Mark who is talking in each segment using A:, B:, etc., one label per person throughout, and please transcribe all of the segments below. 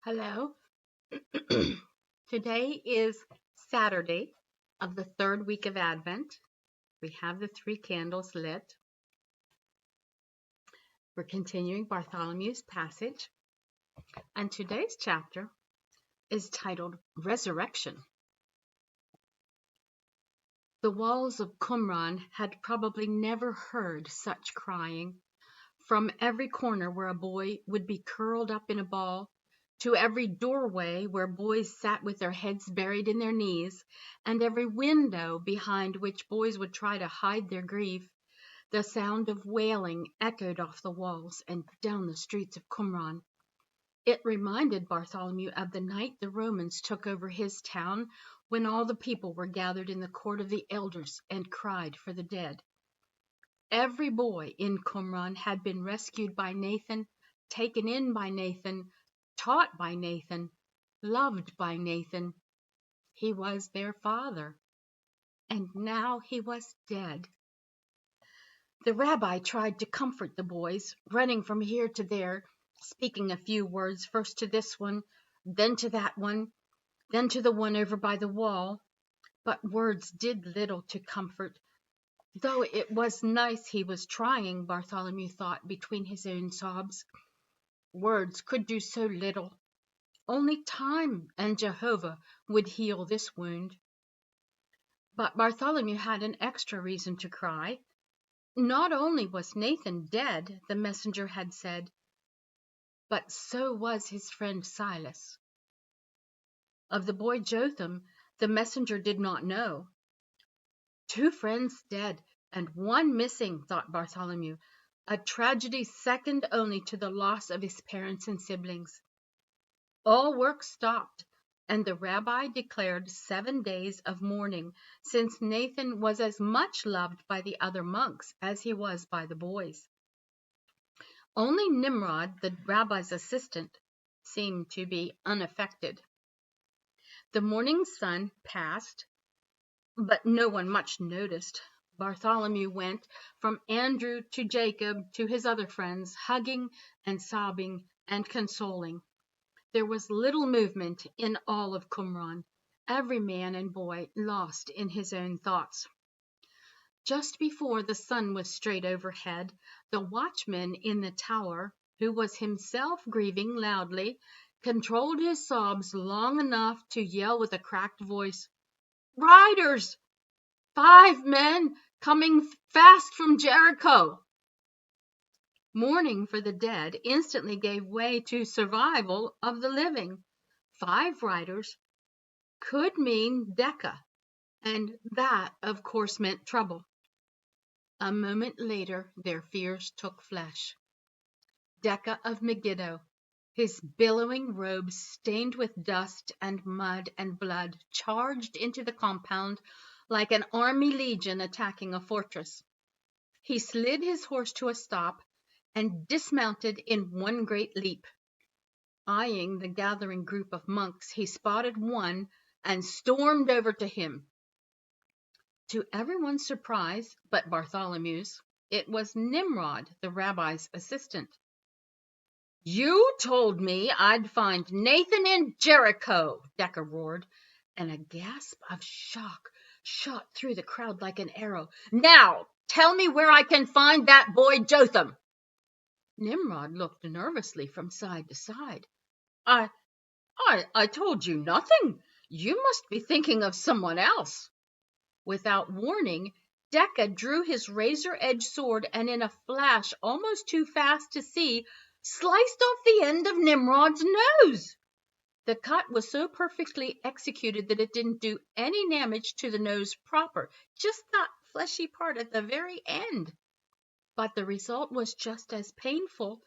A: Hello. Today is Saturday of the third week of Advent. We have the three candles lit. We're continuing Bartholomew's passage, and today's chapter is titled Resurrection. The walls of Qumran had probably never heard such crying. From every corner where a boy would be curled up in a ball, to every doorway where boys sat with their heads buried in their knees, and every window behind which boys would try to hide their grief, the sound of wailing echoed off the walls and down the streets of Qumran. It reminded Bartholomew of the night the Romans took over his town, when all the people were gathered in the court of the elders and cried for the dead. Every boy in Qumran had been rescued by Nathan, taken in by Nathan, taught by Nathan, loved by Nathan. He was their father, and now he was dead. The rabbi tried to comfort the boys, running from here to there, speaking a few words, first to this one, then to that one, then to the one over by the wall. But words did little to comfort. Though it was nice he was trying, Bartholomew thought between his own sobs. Words could do so little. Only time and Jehovah would heal this wound. But Bartholomew had an extra reason to cry. Not only was Nathan dead, the messenger had said, but so was his friend Silas. Of the boy Jotham, the messenger did not know. 2 friends dead and 1 missing, thought Bartholomew, a tragedy second only to the loss of his parents and siblings. All work stopped, and the rabbi declared 7 days of mourning, since Nathan was as much loved by the other monks as he was by the boys. Only Nimrod, the rabbi's assistant, seemed to be unaffected. The morning sun passed, but no one much noticed. Bartholomew went from Andrew to Jacob to his other friends, hugging and sobbing and consoling. There was little movement in all of Qumran, every man and boy lost in his own thoughts. Just before the sun was straight overhead, the watchman in the tower, who was himself grieving loudly, controlled his sobs long enough to yell with a cracked voice, "Riders! 5 men coming fast from Jericho!" Mourning for the dead instantly gave way to survival of the living. 5 riders could mean Decca, and that, of course, meant trouble. A moment later, their fears took flesh. Decca of Megiddo, his billowing robes stained with dust and mud and blood, charged into the compound like an army legion attacking a fortress. He slid his horse to a stop and dismounted in one great leap. Eyeing the gathering group of monks, he spotted one and stormed over to him. To everyone's surprise, but Bartholomew's, it was Nimrod, the rabbi's assistant. "You told me I'd find Nathan in Jericho," Decca roared, and a gasp of shock shot through the crowd like an arrow. "Now, tell me where I can find that boy Jotham." Nimrod looked nervously from side to side. I told you nothing. You must be thinking of someone else." Without warning, Decca drew his razor-edged sword and in a flash almost too fast to see, sliced off the end of Nimrod's nose. The cut was so perfectly executed that it didn't do any damage to the nose proper, just that fleshy part at the very end. But the result was just as painful,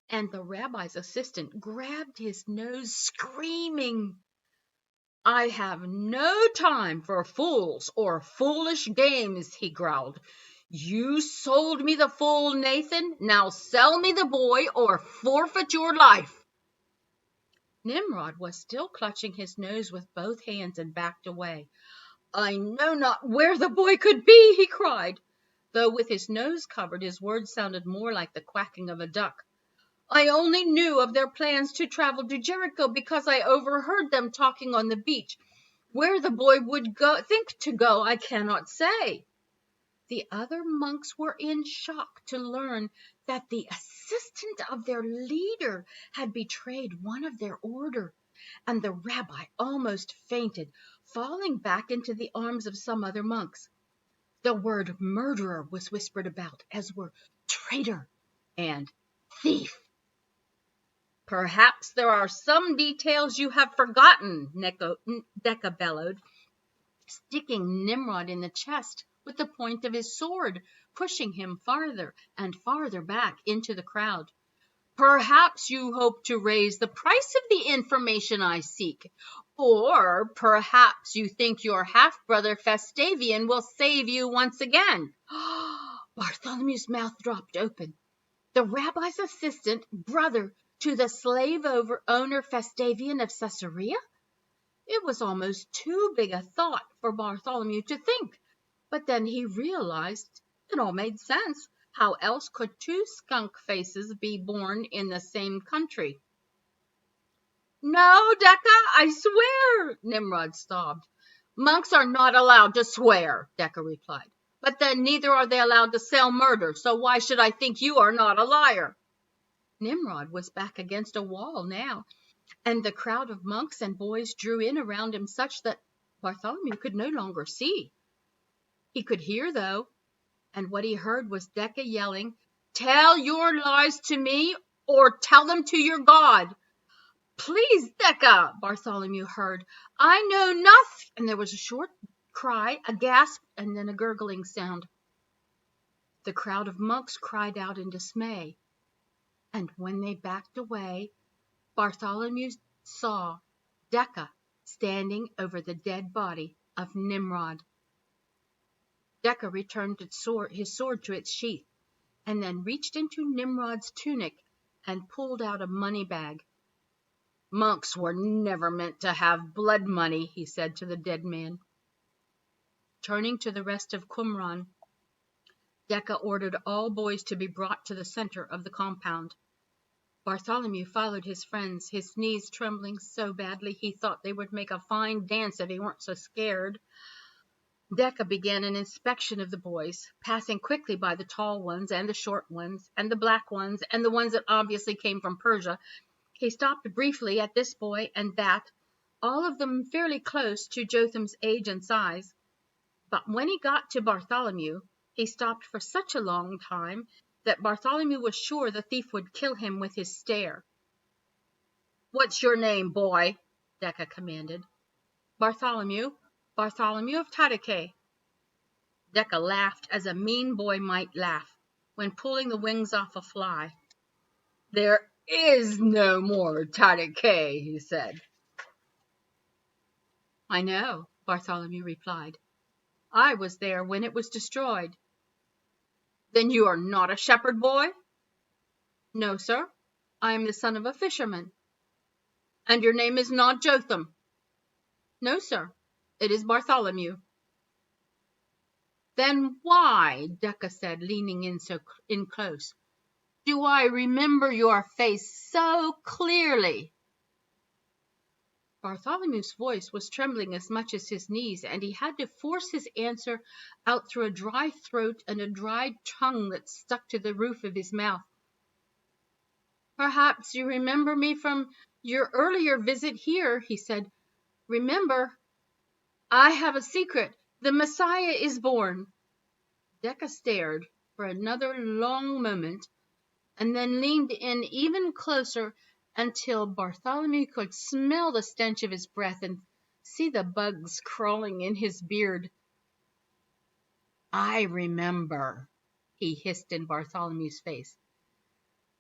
A: and the rabbi's assistant grabbed his nose, screaming. "I have no time for fools or foolish games," he growled. "You sold me the fool, Nathan. Now sell me the boy or forfeit your life." Nimrod was still clutching his nose with both hands and backed away. "I know not where the boy could be," he cried, though with his nose covered his words sounded more like the quacking of a duck. I only knew of their plans to travel to Jericho because I overheard them talking on the beach. Where the boy would think to go, I cannot say." The other monks were in shock to learn that the assistant of their leader had betrayed one of their order, and the rabbi almost fainted, falling back into the arms of some other monks. The word murderer was whispered about, as were traitor and thief. "Perhaps there are some details you have forgotten," Decca bellowed, sticking Nimrod in the chest with the point of his sword, pushing him farther and farther back into the crowd. "Perhaps you hope to raise the price of the information I seek, or perhaps you think your half-brother Festavian will save you once again." Bartholomew's mouth dropped open. The rabbi's assistant, brother to the slave owner Festavian of Caesarea? It was almost too big a thought for Bartholomew to think, but then he realized it all made sense. How else could two skunk faces be born in the same country? "No, Decca, I swear," Nimrod sobbed. "Monks are not allowed to swear," Decca replied. "But then neither are they allowed to sell murder, so why should I think you are not a liar?" Nimrod was back against a wall now, and the crowd of monks and boys drew in around him such that Bartholomew could no longer see. He could hear, though, and what he heard was Decca yelling, "Tell your lies to me, or tell them to your God." "Please, Decca," Bartholomew heard. "I know nothing." And there was a short cry, a gasp, and then a gurgling sound. The crowd of monks cried out in dismay, and when they backed away, Bartholomew saw Decca standing over the dead body of Nimrod. Decca returned his sword to its sheath, and then reached into Nimrod's tunic and pulled out a money bag. "Monks were never meant to have blood money," he said to the dead man. Turning to the rest of Qumran, Decca ordered all boys to be brought to the center of the compound. Bartholomew followed his friends, his knees trembling so badly he thought they would make a fine dance if he weren't so scared. Decca began an inspection of the boys, passing quickly by the tall ones and the short ones and the black ones and the ones that obviously came from Persia. He stopped briefly at this boy and that, all of them fairly close to Jotham's age and size. But when he got to Bartholomew, he stopped for such a long time that Bartholomew was sure the thief would kill him with his stare. "What's your name, boy?" Decca commanded. "Bartholomew of Tadake." Decca laughed as a mean boy might laugh when pulling the wings off a fly. "There is no more Tadake," he said. "I know," Bartholomew replied. "I was there when it was destroyed." "Then you are not a shepherd boy?" "No, sir. I am the son of a fisherman." "And your name is not Jotham?" "No, sir. It is Bartholomew." "Then why," Decca said, leaning in close, "do I remember your face so clearly?" Bartholomew's voice was trembling as much as his knees, and he had to force his answer out through a dry throat and a dry tongue that stuck to the roof of his mouth. "Perhaps you remember me from your earlier visit here," he said. "Remember, I have a secret. The Messiah is born." Decca stared for another long moment, and then leaned in even closer until Bartholomew could smell the stench of his breath and see the bugs crawling in his beard. "I remember," he hissed in Bartholomew's face.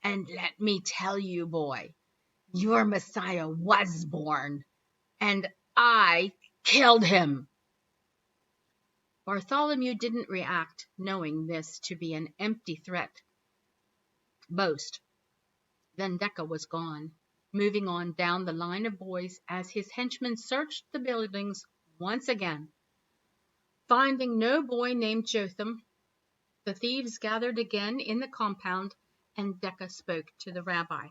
A: "And let me tell you, boy, your Messiah was born, and I killed him." Bartholomew didn't react, knowing this to be an empty threat. Boast. Then Decca was gone, moving on down the line of boys as his henchmen searched the buildings once again. Finding no boy named Jotham, the thieves gathered again in the compound and Decca spoke to the rabbi.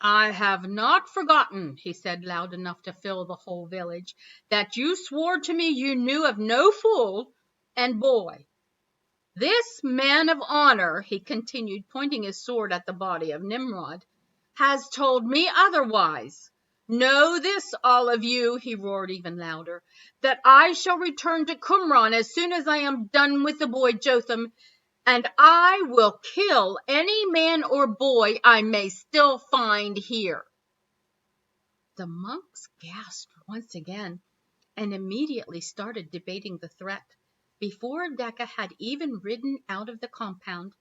A: "I have not forgotten," he said loud enough to fill the whole village, "that you swore to me you knew of no fool and boy. This man of honor," he continued, pointing his sword at the body of Nimrod, "has told me otherwise. Know this, all of you," he roared even louder, "that I shall return to Qumran as soon as I am done with the boy Jotham, and I will kill any man or boy I may still find here." The monks gasped once again and immediately started debating the threat. Before Decca had even ridden out of the compound,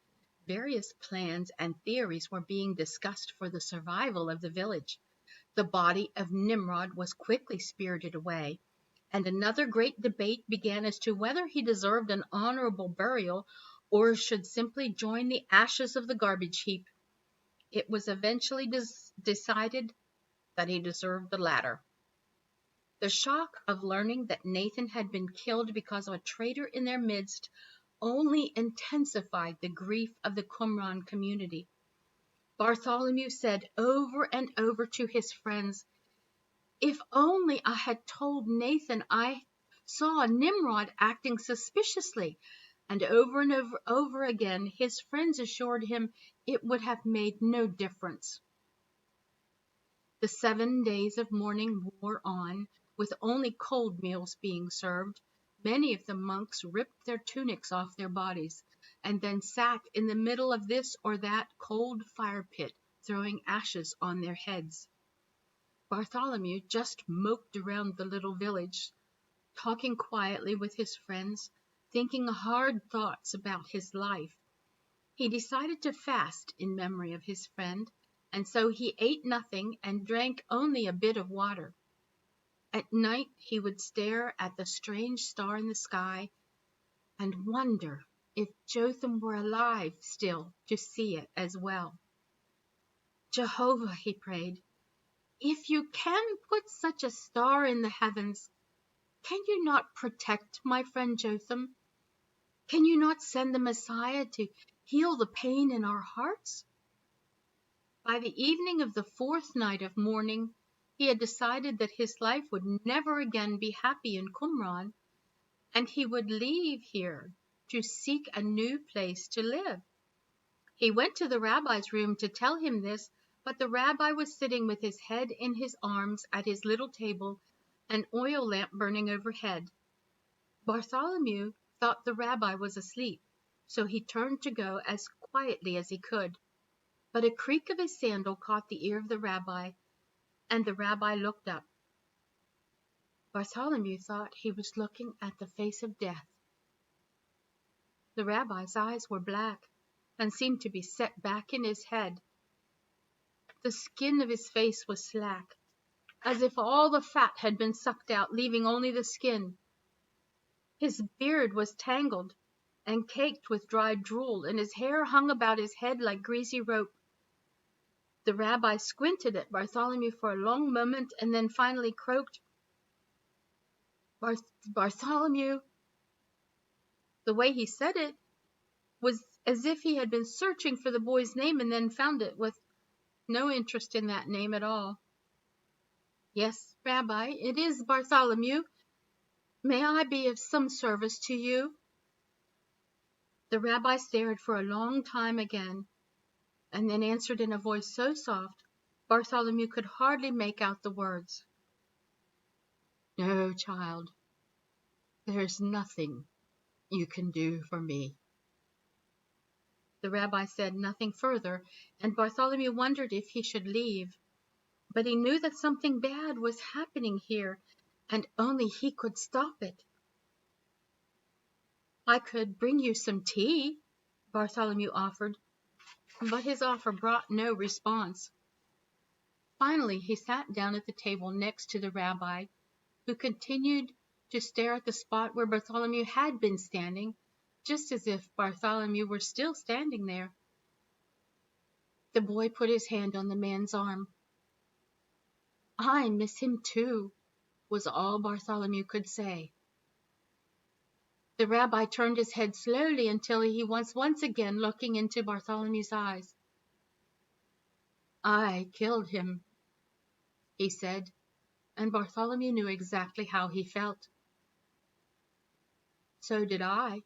A: various plans and theories were being discussed for the survival of the village. The body of Nimrod was quickly spirited away, and another great debate began as to whether he deserved an honorable burial or should simply join the ashes of the garbage heap. It was eventually decided that he deserved the latter. The shock of learning that Nathan had been killed because of a traitor in their midst only intensified the grief of the Qumran community. Bartholomew said over and over to his friends, "If only I had told Nathan I saw Nimrod acting suspiciously," and over again his friends assured him it would have made no difference. The 7 days of mourning wore on, with only cold meals being served. Many of the monks ripped their tunics off their bodies, and then sat in the middle of this or that cold fire pit, throwing ashes on their heads. Bartholomew just moped around the little village, talking quietly with his friends, thinking hard thoughts about his life. He decided to fast in memory of his friend, and so he ate nothing and drank only a bit of water. At night he would stare at the strange star in the sky and wonder if Jotham were alive still to see it as well. "Jehovah," he prayed, "if you can put such a star in the heavens, can you not protect my friend Jotham? Can you not send the Messiah to heal the pain in our hearts?" By the evening of the 4th night of mourning, he had decided that his life would never again be happy in Qumran, and he would leave here to seek a new place to live. He went to the rabbi's room to tell him this, but the rabbi was sitting with his head in his arms at his little table, an oil lamp burning overhead. Bartholomew thought the rabbi was asleep, so he turned to go as quietly as he could. But a creak of his sandal caught the ear of the rabbi, and the rabbi looked up. Bartholomew thought he was looking at the face of death. The rabbi's eyes were black and seemed to be set back in his head. The skin of his face was slack, as if all the fat had been sucked out, leaving only the skin. His beard was tangled and caked with dried drool, and his hair hung about his head like greasy rope. The rabbi squinted at Bartholomew for a long moment and then finally croaked, Bartholomew." The way he said it was as if he had been searching for the boy's name and then found it with no interest in that name at all. "Yes, Rabbi, it is Bartholomew. May I be of some service to you?" The rabbi stared for a long time again, and then answered in a voice so soft Bartholomew could hardly make out the words. "No, child, there's nothing you can do for me." The rabbi said nothing further, and Bartholomew wondered if he should leave. But he knew that something bad was happening here, and only he could stop it. "I could bring you some tea," Bartholomew offered, but his offer brought no response. Finally, he sat down at the table next to the rabbi, who continued to stare at the spot where Bartholomew had been standing, just as if Bartholomew were still standing there. The boy put his hand on the man's arm. "I miss him too," was all Bartholomew could say. The rabbi turned his head slowly until he was once again looking into Bartholomew's eyes. "I killed him," he said, and Bartholomew knew exactly how he felt. "So did I,"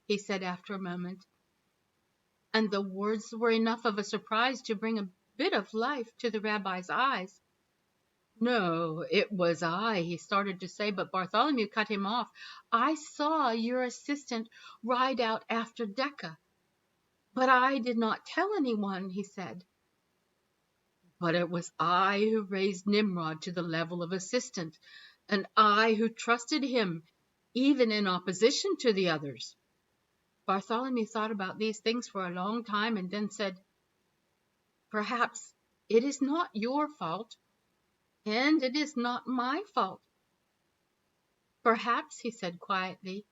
A: he said after a moment, and the words were enough of a surprise to bring a bit of life to the rabbi's eyes. "No, it was I," he started to say, but Bartholomew cut him off. "I saw your assistant ride out after Decca, but I did not tell anyone," he said. "But it was I who raised Nimrod to the level of assistant, and I who trusted him, even in opposition to the others." Bartholomew thought about these things for a long time and then said, "Perhaps it is not your fault, and it is not my fault. Perhaps," he said quietly,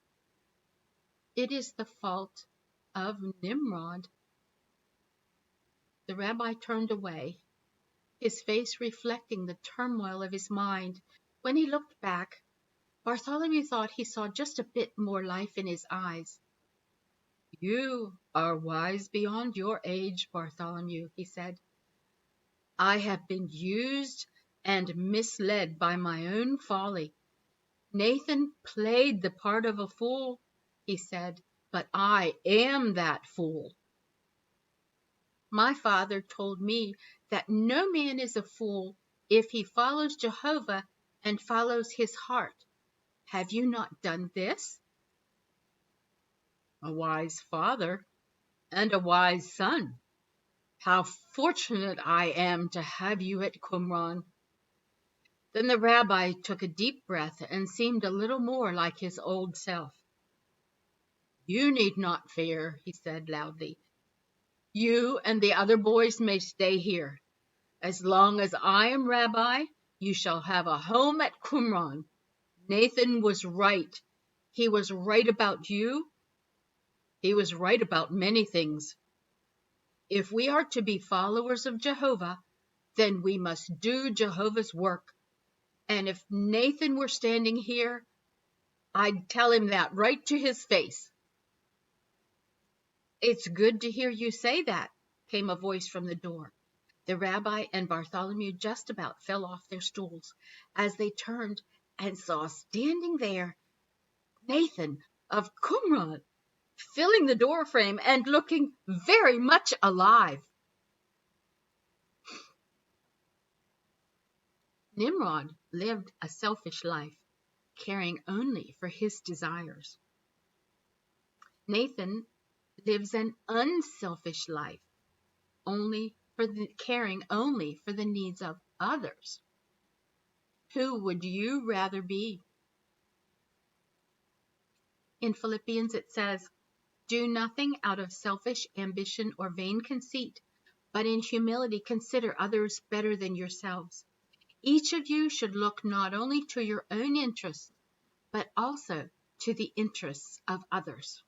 A: "it is the fault of Nimrod." The rabbi turned away, his face reflecting the turmoil of his mind. When he looked back, Bartholomew thought he saw just a bit more life in his eyes. "You are wise beyond your age, Bartholomew," he said. "I have been used and misled by my own folly. Nathan played the part of a fool," he said, "but I am that fool. My father told me that no man is a fool if he follows Jehovah and follows his heart. Have you not done this?" "A wise father and a wise son. How fortunate I am to have you at Qumran." Then the rabbi took a deep breath and seemed a little more like his old self. "You need not fear," he said loudly. "You and the other boys may stay here. As long as I am rabbi, you shall have a home at Qumran. Nathan was right. He was right about you. He was right about many things. If we are to be followers of Jehovah, then we must do Jehovah's work. And if Nathan were standing here, I'd tell him that right to his face." "It's good to hear you say that," came a voice from the door. The rabbi and Bartholomew just about fell off their stools as they turned and saw standing there Nathan of Qumran, filling the doorframe and looking very much alive. Nimrod lived a selfish life, caring only for his desires. Nathan lives an unselfish life, caring only for the needs of others. Who would you rather be? In Philippians it says, "Do nothing out of selfish ambition or vain conceit, but in humility consider others better than yourselves. Each of you should look not only to your own interests, but also to the interests of others."